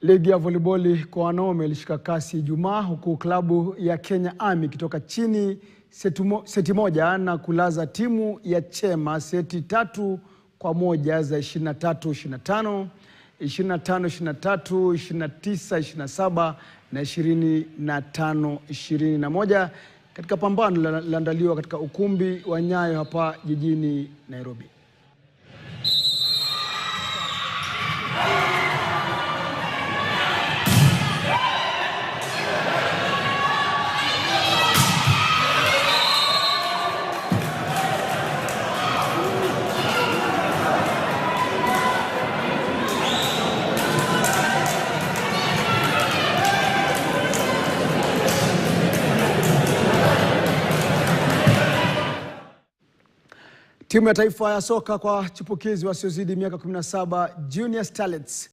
Ligi ya voliboli kwa wanaume ilishika kasi Ijumaa, huku klabu ya Kenya Army ikitoka chini seti moja na kulaza timu ya Chema seti 3-1 za 23-25, 25-23, 29-27 na 25-21 katika pambano lililoandaliwa katika ukumbi wa Nyayo hapa jijini Nairobi. Timu ya taifa ya soka kwa chipukizi wasiozidi miaka 17 Junior Starlets